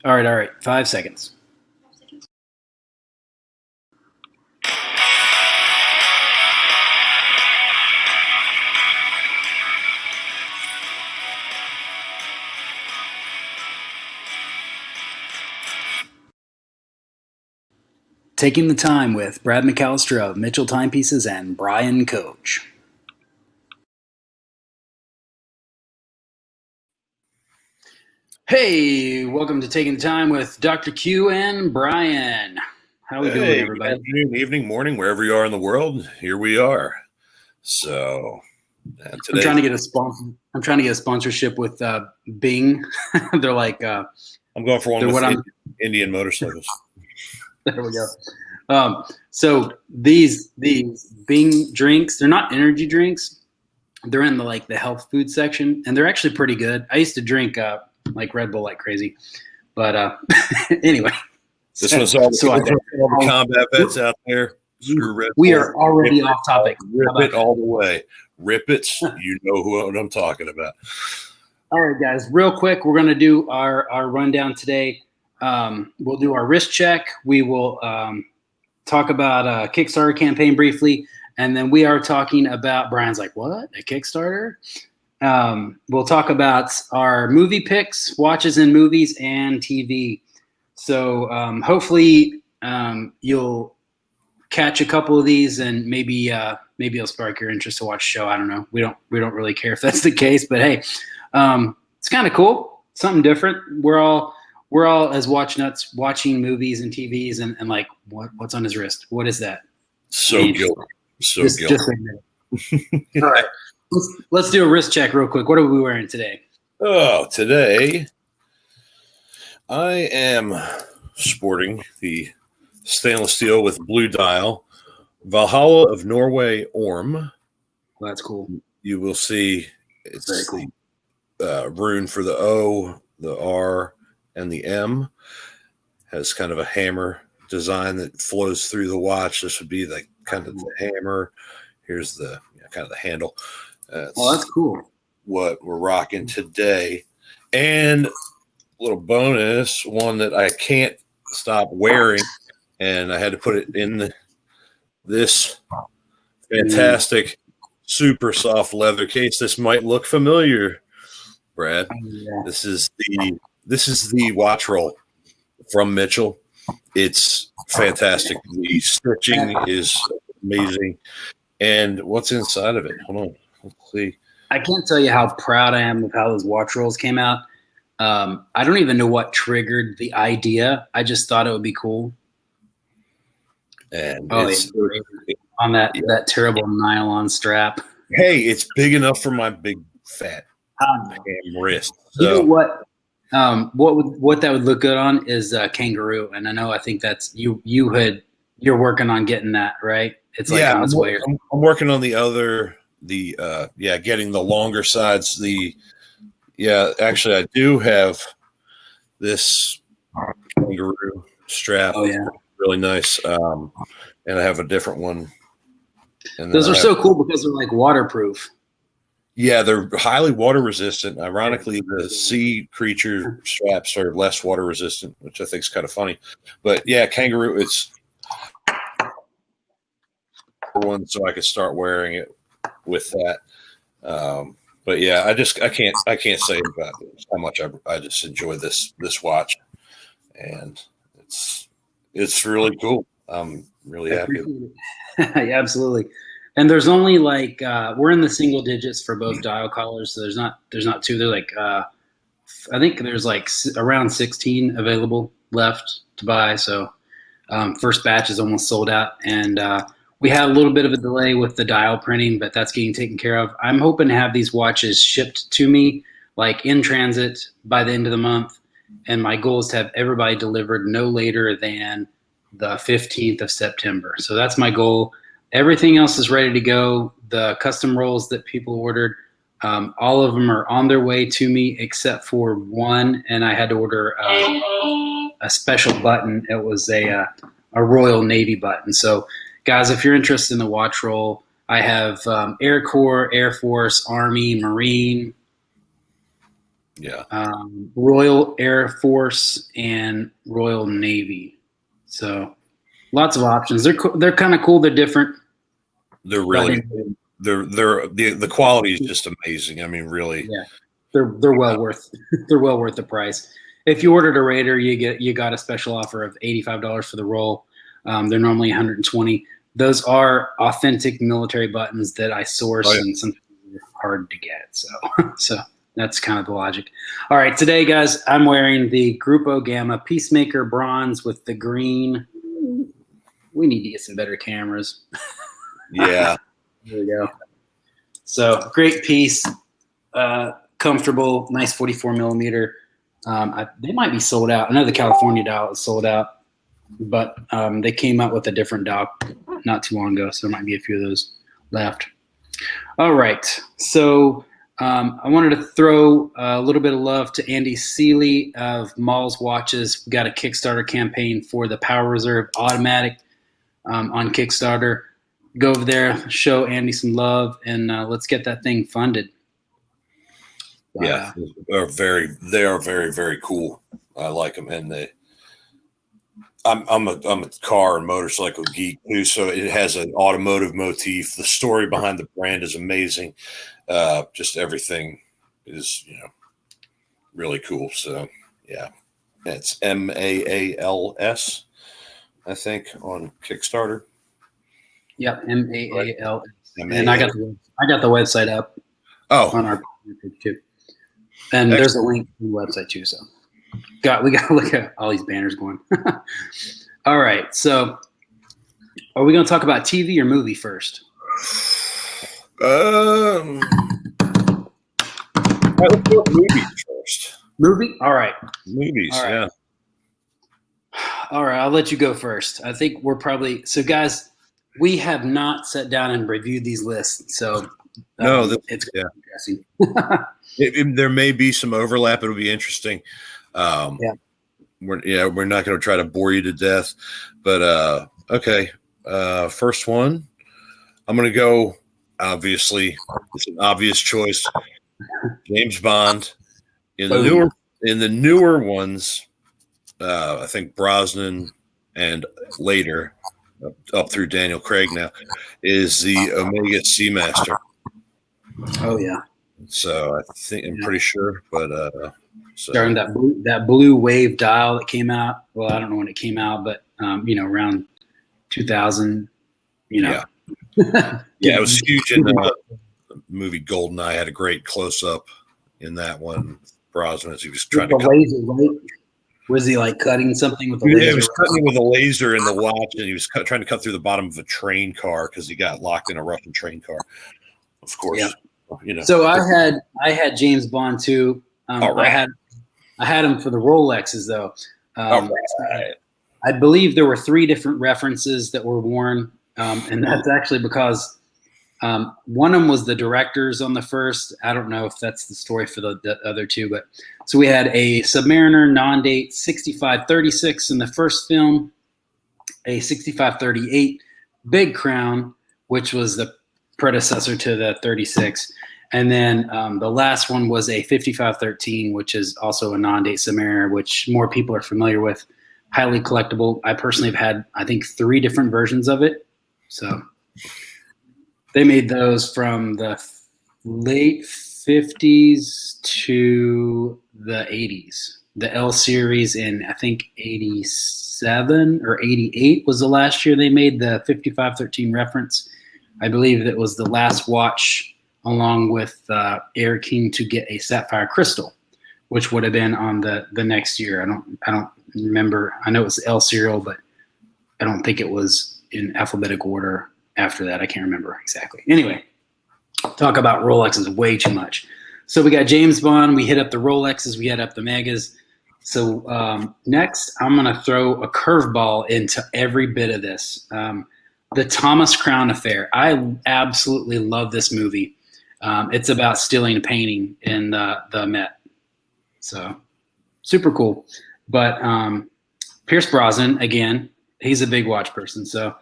All right. 5 seconds. Taking the Time with Brad McAllister of Mitchell Timepieces and Brian Coach. Hey, welcome to Taking the Time with Dr. Q and Brian. How are we doing, everybody? Afternoon, evening, morning, wherever you are in the world, here we are. So today, I'm trying to get a sponsorship with Bing. They're like, I'm going for one with Indian motorcycles. There we go. So these Bing drinks, they're not energy drinks. They're in the health food section, and they're actually pretty good. I used to drink like Red Bull like crazy, but anyway. This one's all the combat vets out there. We are already off topic. Rip it all the way. Rip it. You know what I'm talking about. All right, guys. Real quick, we're going to do our rundown today. We'll do our wrist check. We will talk about a Kickstarter campaign briefly. And then we are talking about, Brian's like, what? A Kickstarter? We'll talk about our movie picks, watches in movies and TV. So hopefully you'll catch a couple of these and maybe it'll spark your interest to watch a show. I don't know. We don't really care if that's the case, but hey, it's kind of cool. Something different. We're all as watch nuts watching movies and TVs and like what's on his wrist? What is that? So guilty. Just All right. Let's do a wrist check real quick. What are we wearing today? Oh, today I am sporting the stainless steel with blue dial Valhalla of Norway Orm. Well, that's cool. You will see it's very cool. The rune for the O, the R, and the M. Has kind of a hammer design that flows through the watch. This would be like kind of the hammer. Here's the kind of the handle. That's cool. What we're rocking today. And a little bonus, one that I can't stop wearing, and I had to put it in this fantastic, super soft leather case. This might look familiar, Brad. Yeah. This is the watch roll from Mitchell. It's fantastic. The stitching is amazing. And what's inside of it? Hold on. Let's see. I can't tell you how proud I am of how those watch rolls came out. I don't even know what triggered the idea. I just thought it would be cool. And on that terrible nylon strap. Hey, it's big enough for my big fat wrist. So. You know what? What that would look good on is kangaroo, and I think that's you're working on getting that right. It's like on its way. I'm working on getting the longer sides. Actually, I do have this kangaroo strap. Oh yeah, really nice. And I have a different one. And those are so cool because they're like waterproof. Yeah, they're highly water resistant. Ironically, the sea creature straps are less water resistant, which I think is kind of funny. But yeah, kangaroo, it's one, so I could start wearing it with that. But yeah, I can't say about how much I just enjoy this watch, and it's really cool. I'm really happy. Yeah, absolutely. And there's only we're in the single digits for both dial collars. So there's not two. They're I think there's around 16 available left to buy. So first batch is almost sold out, and we had a little bit of a delay with the dial printing, but that's getting taken care of. I'm hoping to have these watches shipped to me in transit by the end of the month. And my goal is to have everybody delivered no later than the 15th of September. So that's my goal. Everything else is ready to go. The custom rolls that people ordered, all of them are on their way to me except for one, and I had to order a special button. It was a Royal Navy button. So, guys, if you're interested in the watch roll, I have Air Corps, Air Force, Army, Marine, Yeah. Royal Air Force, and Royal Navy. So lots of options. They're kind of cool. They're different. They're But really the quality is just amazing. I mean, really. yeah, they're well worth they're well worth the price. If you ordered a Raider, you got a special offer of $85 for the roll. They're normally 120. Those are authentic military buttons that I source, Oh, yeah. and sometimes they're hard to get. So that's kind of the logic. All right, today, guys, I'm wearing the Grupo Gamma Peacemaker Bronze with the green. We need to get some better cameras. Yeah. There we go. So great piece, comfortable, nice 44 millimeter. They might be sold out. I know the California dial is sold out, but they came out with a different dial not too long ago, so there might be a few of those left. All right, so I wanted to throw a little bit of love to Andy Seeley of Malls Watches. We got a Kickstarter campaign for the Power Reserve Automatic on Kickstarter. Go over there, show Andy some love, and let's get that thing funded. Yeah, they are very, very cool. I like them, and I'm a car and motorcycle geek too, so it has an automotive motif. The story behind the brand is amazing. Just everything is really cool. So yeah, it's MAALS, I think, on Kickstarter. Yep, MAALS. And I got the website up on our page too. And there's a link to the website too. So we got to look at all these banners going. All right. So are we going to talk about TV or movie first? Let's go with movies first. Movie? All right. Movies, all right. Yeah. All right. I'll let you go first. I think we're probably – so, guys, we have not sat down and reviewed these lists. So it's interesting. There may be some overlap. It'll be interesting. We're not going to try to bore you to death, but okay. First one, I'm going to go. Obviously, it's an obvious choice. James Bond. In the newer ones, I think Brosnan and later up through Daniel Craig now is the Omega Seamaster. Oh yeah. So I'm pretty sure, but during that blue wave dial that came out. Well, I don't know when it came out, but around 2000. Yeah, it was huge in the movie GoldenEye. Had a great close up in that one. Brosnan, as he was trying to laser, right? Was he like cutting something with a laser? Yeah, he was cutting with a laser in the watch, and he was trying to cut through the bottom of a train car because he got locked in a Russian train car. Of course. Yeah. So I had James Bond too. Right. I had him for the Rolexes though. Right. I believe there were 3 different references that were worn, and that's actually because one of them was the directors on the first. I don't know if that's the story for the other 2, but so we had a Submariner non-date 6536 in the first film, a 6538 Big Crown, which was the predecessor to the 36. And then the last one was a 5513, which is also a non-date Submariner, which more people are familiar with. Highly collectible. I personally have had, I think, 3 different versions of it. So they made those from the late 50s to the 80s. The L series in, I think, 87 or 88 was the last year they made the 5513 reference. I believe that was the last watch along with Air King to get a sapphire crystal, which would have been on the next year. I don't remember. I know it was the L serial, but I don't think it was in alphabetical order after that. I can't remember exactly. Anyway, talk about Rolexes way too much. So we got James Bond. We hit up the Rolexes. We hit up the Megas. So next, I'm going to throw a curveball into every bit of this. The Thomas Crown Affair. I absolutely love this movie. It's about stealing a painting in the Met. So super cool. But Pierce Brosnan, again, he's a big watch person. So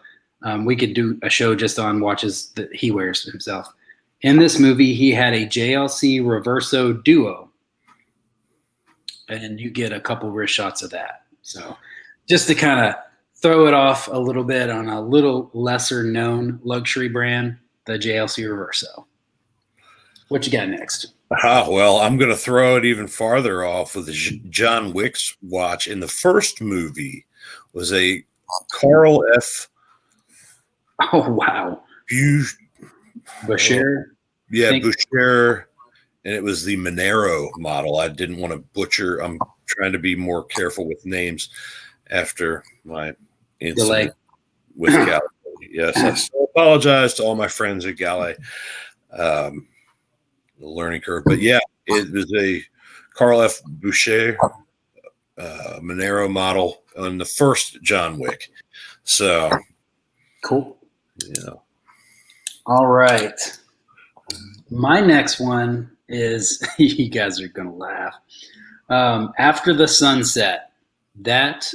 we could do a show just on watches that he wears himself. In this movie, he had a JLC Reverso Duo. and you get a couple wrist shots of that. So just to kind of throw it off a little bit on a little lesser known luxury brand, the JLC Reverso. What you got next? Well, I'm going to throw it even farther off with the John Wick's watch. In the first movie was a Carl F. Oh, wow. Boucher? Boucher. And it was the Monero model. I didn't want to butcher. I'm trying to be more careful with names after my incident with Gallet. Yes, I still apologize to all my friends at Gallet. The learning curve. But yeah, it was a Carl F. Boucher Monero model on the first John Wick. So cool. Yeah. All right. My next one is, you guys are going to laugh. After the Sunset, that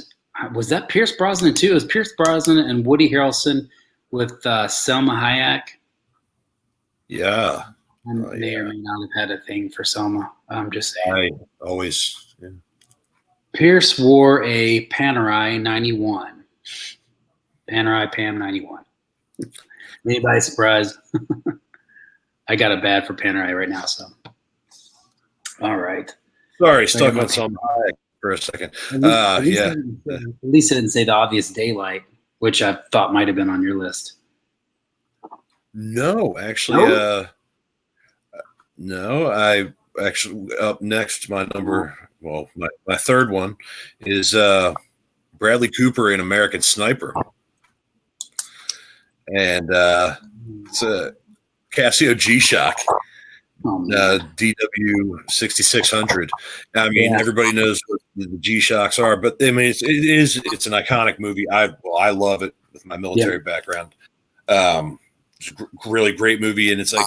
was that Pierce Brosnan too? It was Pierce Brosnan and Woody Harrelson with Selma Hayek. Yeah. I may or may not have had a thing for Selma. I'm just saying. I always. Yeah. Pierce wore a Panerai 91. Panerai Pam 91. Anybody surprised? I got a bad for Panerai right now, so. All right. Sorry, stuck on Selma Hayek for a second. At least it didn't say the obvious Daylight, which I thought might have been on your list. No, actually, no. I actually up next. My number, well, my third one is Bradley Cooper in American Sniper, and it's a Casio G-Shock. DW 6600. I mean, everybody knows what the G-Shocks are, but I mean, it's an iconic movie. I love it with my military background. It's a really great movie, and it's like,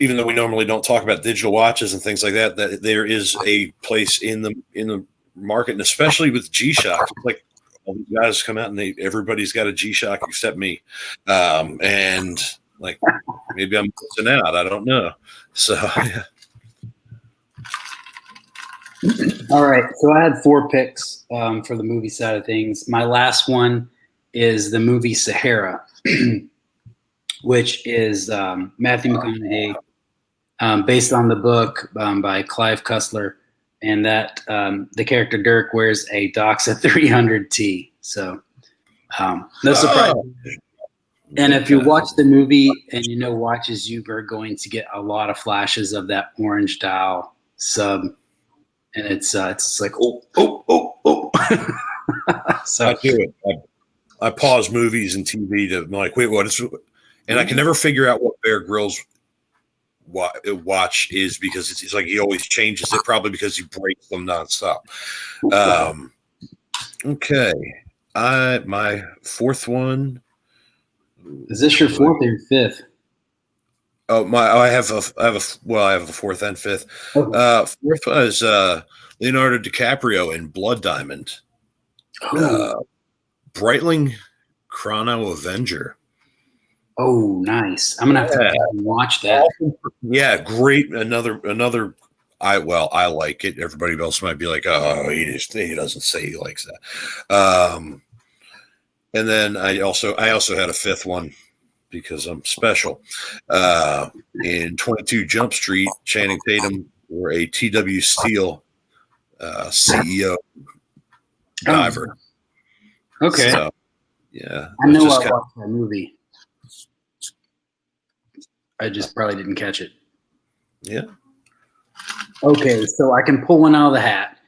even though we normally don't talk about digital watches and things like that, that there is a place in the market, and especially with G-Shocks. Like, all these guys come out and everybody's got a G-Shock except me, and like, maybe I'm missing out. I don't know. So, yeah. All right. So I had 4 picks for the movie side of things. My last one is the movie Sahara, which is Matthew McConaughey, based on the book by Clive Cussler, and that the character Dirk wears a Doxa 300T. So, no surprise. And if you watch the movie and you know watches, you are going to get a lot of flashes of that orange dial sub, and it's like oh. So I do it. I pause movies and TV to like, wait, what is? And I can never figure out what Bear Grylls watch is, because it's like he always changes it, probably because he breaks them nonstop. Okay, my fourth one. Is this your fourth or your fifth? Oh, I have a fourth and fifth. Okay. Fourth was Leonardo DiCaprio in Blood Diamond. Breitling Chrono Avenger. Oh, nice. I'm gonna have to watch that. Yeah, great. Another. I like it. Everybody else might be like, oh, he doesn't say he likes that. And then I also had a fifth one because I'm special. In 22 Jump Street, Channing Tatum wore a TW Steel CEO diver. Okay. So, yeah. I know I watched that movie. I just probably didn't catch it. Yeah. Okay, so I can pull one out of the hat.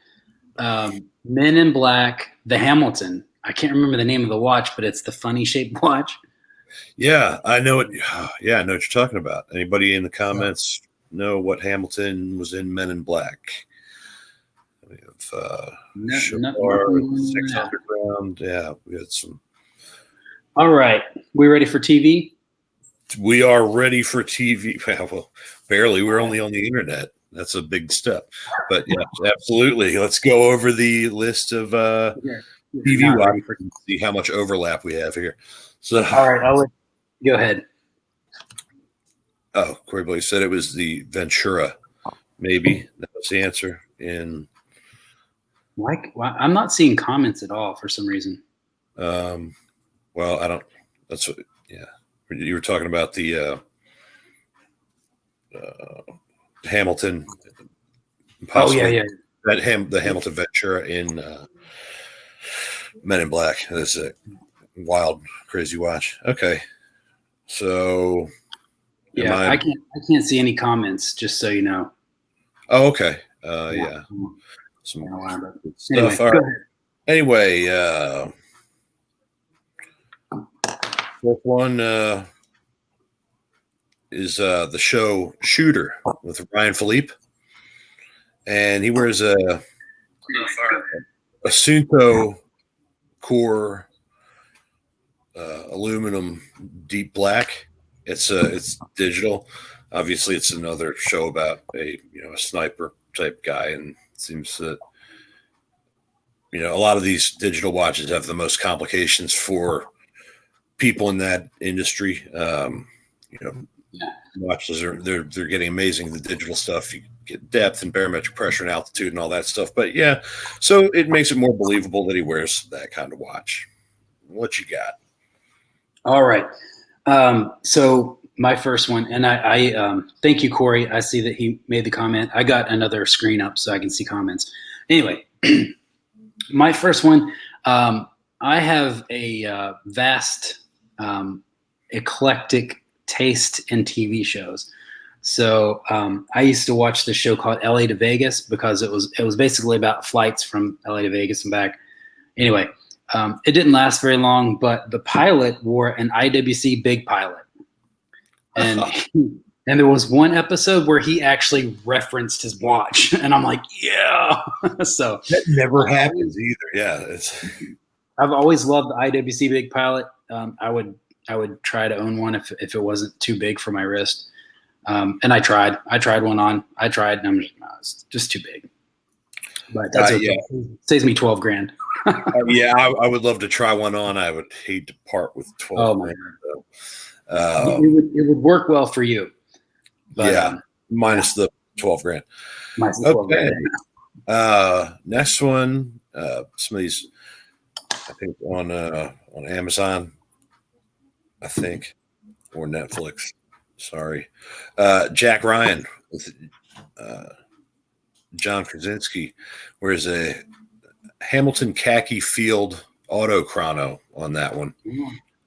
Men in Black, the Hamilton. I can't remember the name of the watch, but it's the funny shaped watch. Yeah, I know it. Yeah, I know what you're talking about. Anybody in the comments know what Hamilton was in Men in Black? We have Six Underground. Yeah, we had some. All right, we ready for TV? We are ready for TV. Well, barely. We're only on the internet. That's a big step. But yeah, absolutely. Let's go over the list of TV watch and see how much overlap we have here. So, all right, go ahead. Oh, Corey Blake said it was the Ventura. Maybe that was the answer. Why? I'm not seeing comments at all for some reason. Well, I don't. That's what. Yeah, you were talking about the Hamilton. Possibly the Hamilton Ventura in Men in Black. That's a wild, crazy watch. Okay, so I can't see any comments. Just so you know. Oh, okay. Yeah. Some stuff. Anyway, fourth one is the show Shooter with Ryan Philippe, and he wears a Sunto core aluminum deep black. It's digital. Obviously, it's another show about a sniper type guy, and it seems that a lot of these digital watches have the most complications for people in that industry. Watches they're getting amazing. The digital stuff, you get depth and barometric pressure and altitude and all that stuff. But yeah, so it makes it more believable that he wears that kind of watch. What you got? All right. So my first one, and I thank you, Corey. I see that he made the comment. I got another screen up so I can see comments. Anyway, my first one, I have a vast, eclectic taste in TV shows. So I used to watch this show called LA to Vegas because it was basically about flights from LA to Vegas and back. Anyway, it didn't last very long, but the pilot wore an IWC big pilot. And and there was one episode where he actually referenced his watch, and I'm like, yeah. So that never happens either. Yeah, I've always loved the IWC big pilot. I would try to own one if it wasn't too big for my wrist. And I tried one on. And I'm just, no, it's just too big. But that's okay. It saves me $12,000. I would love to try one on. I would hate to part with $12,000. It would work well for you. But, minus the $12,000. Minus the $12,000. Next one, some of these, I think on Amazon, I think, or Netflix. Sorry, Jack Ryan with John Krasinski wears a Hamilton khaki field autochrono on that one.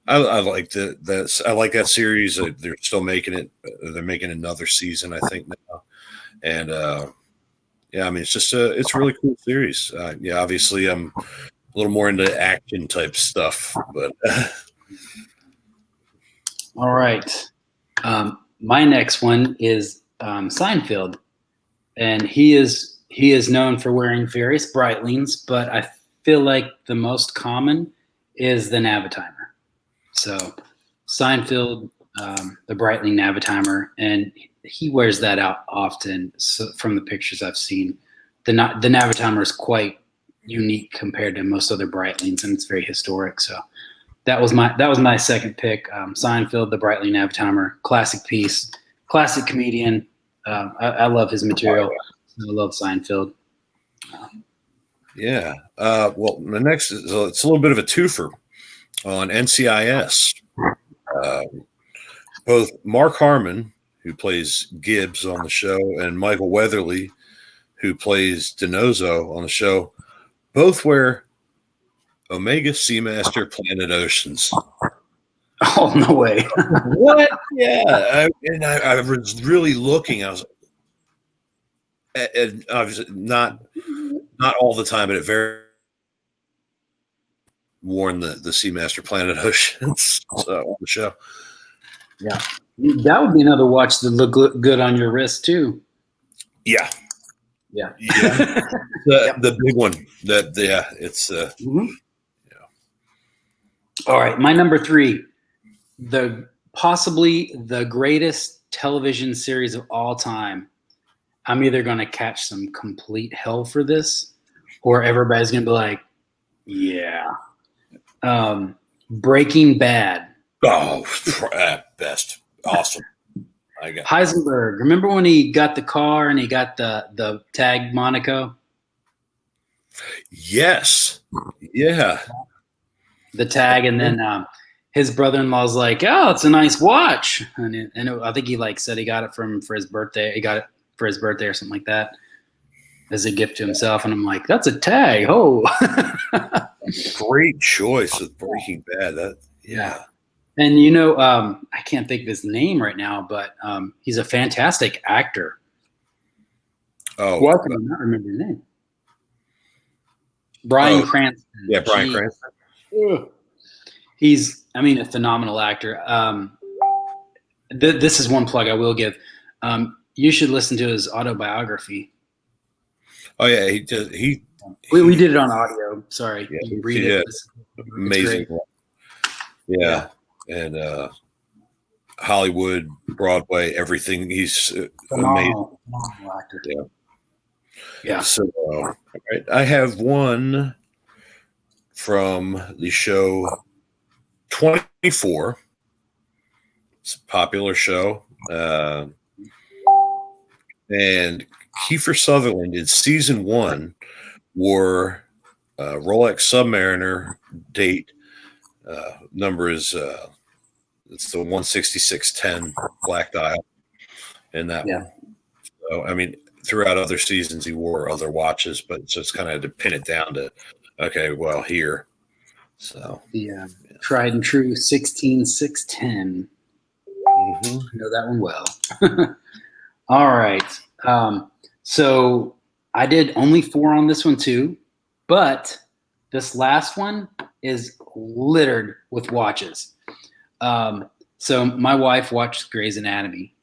I like I like that series. They're still making it. They're making another season, I think now. And I mean, it's just it's a really cool series. Obviously, I'm a little more into action type stuff, but. All right. My next one is Seinfeld, and he is known for wearing various Breitlings, but I feel like the most common is the Navitimer. So Seinfeld, the Breitling Navitimer, and he wears that out often. So from the pictures I've seen, the Navitimer is quite unique compared to most other Breitlings, and it's very historic. So that was my second pick. Seinfeld, the Breitling Navitimer, classic piece, classic comedian. I love his material. I love Seinfeld. Well, the next is it's a little bit of a twofer on NCIS. Both Mark Harmon, who plays Gibbs on the show, and Michael Weatherly, who plays DiNozzo on the show, both wear Omega Seamaster Planet Oceans. Oh, no way. What? Yeah. I was really looking. I was and obviously not all the time, but it very worn the Seamaster Planet Oceans on the show. Yeah. That would be another watch that look good on your wrist too. Yeah. Yeah. The big one. It's All right, my number 3, possibly the greatest television series of all time. I'm either going to catch some complete hell for this, or everybody's going to be like, yeah. Breaking Bad. Oh, best. Awesome. I got Heisenberg. Remember when he got the car and he got the tag Monaco? yes, yeah. The tag, and then his brother-in-law's like, "Oh, it's a nice watch," I think he like said he got it for his birthday. He got it for his birthday or something like that as a gift to himself. And I'm like, "That's a tag!" Oh, Great choice with Breaking Bad. That yeah. And I can't think of his name right now, but he's a fantastic actor. Oh, Why can I not remember his name? Bryan Cranston. Yeah, Bryan Cranston. He's, a phenomenal actor. This is one plug I will give. You should listen to his autobiography. Oh yeah, he does. We did it on audio. Sorry, Yeah, you read it. Amazing. Yeah, and Hollywood, Broadway, everything. He's amazing. Phenomenal actor. Yeah. So, right, I have one from the show 24. It's a popular show. And Kiefer Sutherland in season 1 wore Rolex Submariner date. Number is it's the 16610 black dial in that one. So, throughout other seasons he wore other watches, but just kind of had to pin it down to, okay, well, here. So the tried and true 16610. Mm-hmm. I know that one well. All right. So I did only 4 on this one too, but this last one is littered with watches. So my wife watched Grey's Anatomy.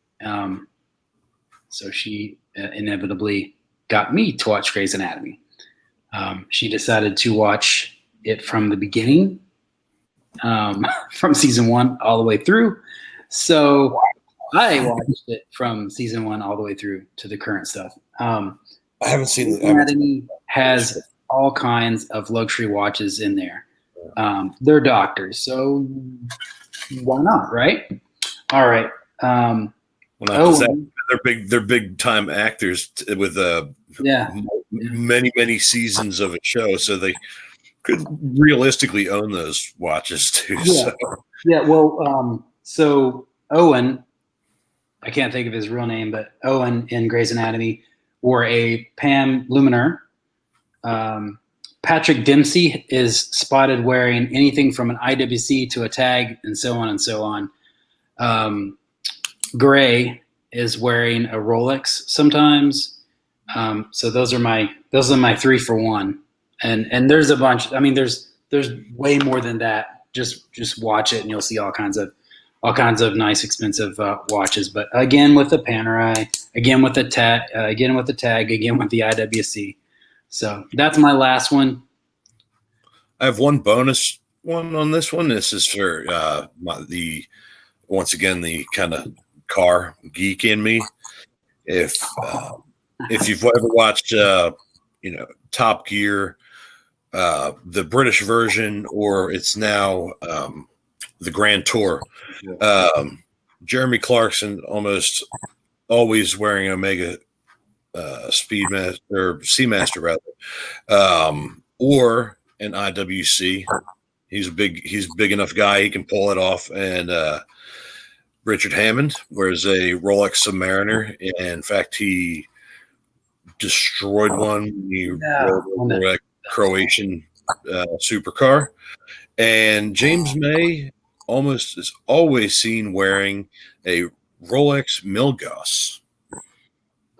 So she inevitably got me to watch Grey's Anatomy. She decided to watch it from the beginning, from season 1 all the way through. So I watched it from season 1 all the way through to the current stuff. I haven't seen Grey's Anatomy has all kinds of luxury watches in there. They're doctors, so why not, right? All right. They're big time actors with many seasons of a show, so they could realistically own those watches too. Yeah. Well, so Owen, I can't think of his real name, but Owen in Grey's Anatomy wore a Pam Luminar. Patrick Dempsey is spotted wearing anything from an IWC to a tag, and so on and so on. Gray is wearing a Rolex sometimes. So those are my 3 for 1. And there's a bunch. There's way more than that. Just watch it and you'll see all kinds of nice expensive watches. But again with the Panerai, again with the tag, again with the IWC. So that's my last one. I have one bonus one on this one. This is for once again the kind of car geek in me. If you've ever watched Top Gear, the British version, or it's now the Grand Tour, Jeremy Clarkson almost always wearing Omega Speedmaster or Seamaster rather, or an IWC. He's a big enough guy, he can pull it off. And Richard Hammond wears a Rolex Submariner. In fact, he destroyed one when he rode over a Croatian supercar. And James May is always seen wearing a Rolex Milgauss.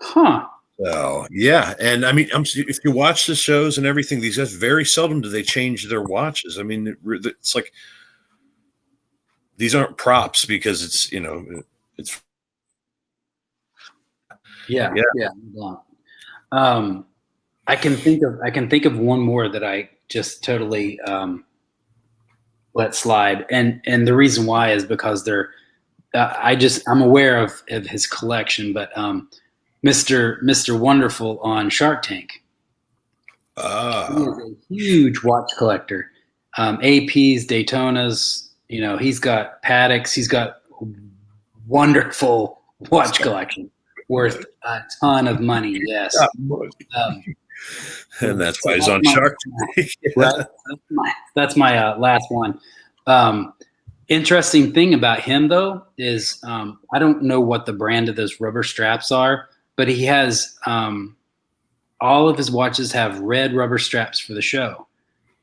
Huh. So yeah, and if you watch the shows and everything, these guys very seldom do they change their watches. It's like these aren't props because it's it's yeah. I can think of one more that I just totally let slide, and the reason why is because they're I'm aware of his collection, but Mr. Wonderful on Shark Tank. He is a huge watch collector. APs, Daytonas. He's got Patek's. He's got wonderful watch collection worth a ton of money. Yes. Um, And that's so why he's that's on my, Shark Tank. right. That's my last one. Interesting thing about him though is I don't know what the brand of those rubber straps are, but he has all of his watches have red rubber straps for the show,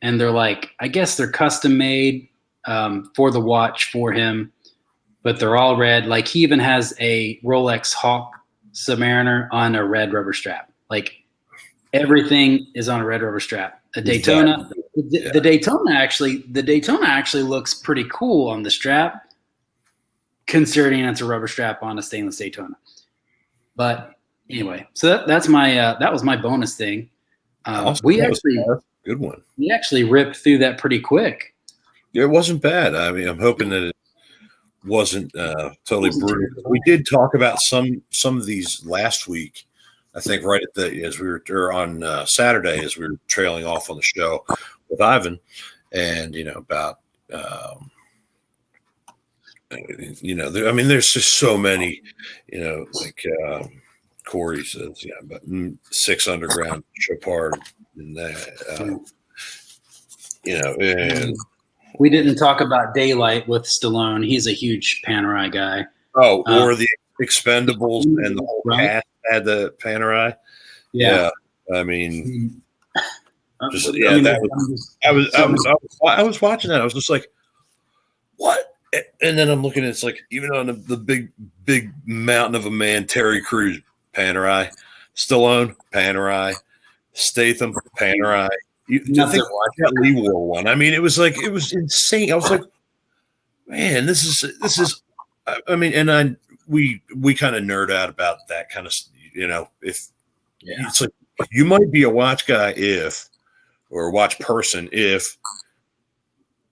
and they're like, I guess they're custom made for the watch for him, but they're all red. Like he even has a Rolex Hawk Submariner on a red rubber strap. Like everything is on a red rubber strap. A Daytona, the Daytona actually looks pretty cool on the strap, considering it's a rubber strap on a stainless Daytona. But anyway, so that's my that was my bonus thing. Awesome. We That was actually a good one. we actually ripped through that pretty quick. It wasn't bad. I mean, I'm hoping that it wasn't totally brutal. We did talk about some of these last week. I think right at the as we were or on Saturday as we were trailing off on the show with Ivan, and about I mean, there's just so many, like Corey says, but 6 Underground, Chopard, and that, and we didn't talk about Daylight with Stallone. He's a huge Panerai guy. Or the Expendables and the whole cast had the Panerai. Yeah. I mean, I was watching that. I was just like, what? And then I'm looking at it's like even on the big mountain of a man, Terry Crews, Panerai, Stallone, Panerai, Statham, Panerai. I think that Lee wore one. I mean, it was insane. I was like, man, this is. I mean, and we kind of nerd out about that kind of, it's like you might be a watch guy or a watch person if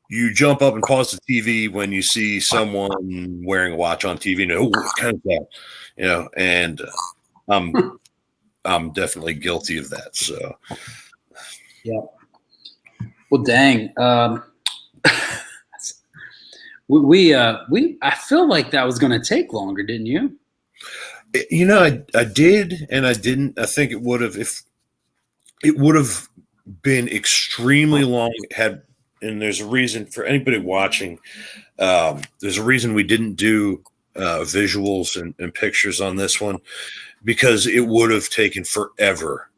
you jump up and pause the TV when you see someone wearing a watch on TV. What kind of that? And I'm definitely guilty of that. So, yeah. Well, dang. We I feel like that was going to take longer, didn't you? I did and I didn't. I think it would have been extremely long and there's a reason for anybody watching. There's a reason we didn't do visuals and pictures on this one because it would have taken forever,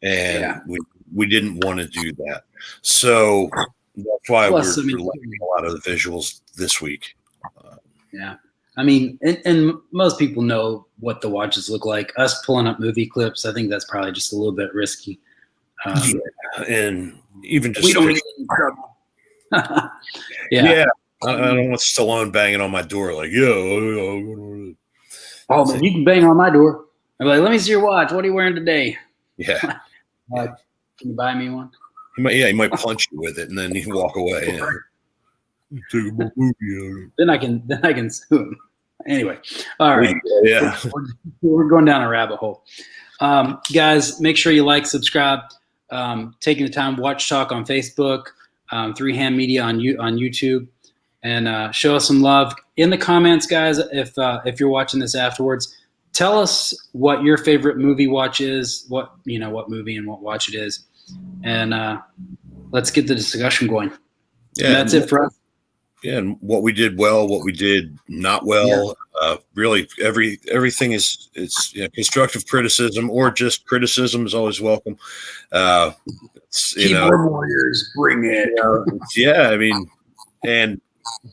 and we didn't want to do that. So that's why we're lacking a lot of the visuals this week. Yeah. I mean, and most people know what the watches look like. Us pulling up movie clips, I think that's probably just a little bit risky. And even just we don't get in trouble. Yeah. I don't want Stallone banging on my door like, oh man, you can bang on my door. I'm like, let me see your watch. What are you wearing today? Yeah. Can you buy me one? He might punch you with it and then you can walk away. Then I can sue him. Anyway, all right. Yeah. We're going down a rabbit hole. Guys, make sure you like, subscribe, taking the time, watch talk on Facebook, 3 Hand Media on YouTube, and show us some love in the comments, guys. If you're watching this afterwards, tell us what your favorite movie watch is, what movie and what watch it is, and let's get the discussion going. Yeah, and that's it for us. Yeah, and what we did well, what we did not well. Really, everything is constructive criticism or just criticism is always welcome. Keyboard warriors, bring it. Yeah, I mean,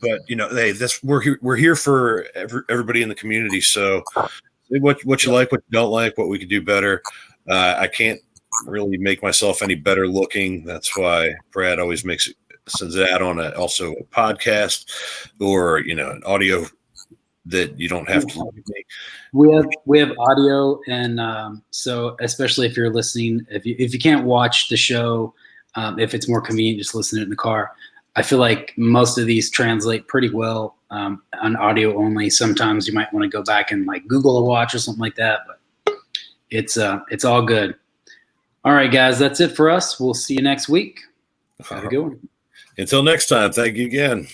but hey, we're here for everybody in the community. So, what you like, what you don't like, what we could do better. I can't really make myself any better looking. That's why Brad always sends it out on also a podcast or an audio that you don't have to look at me. We have audio, and so especially if you're listening, if you can't watch the show, if it's more convenient, just listen to it in the car. I feel like most of these translate pretty well on audio only. Sometimes you might want to go back and like Google a watch or something like that, but it's all good. All right, guys, that's it for us. We'll see you next week. Have a good one. Until next time, thank you again.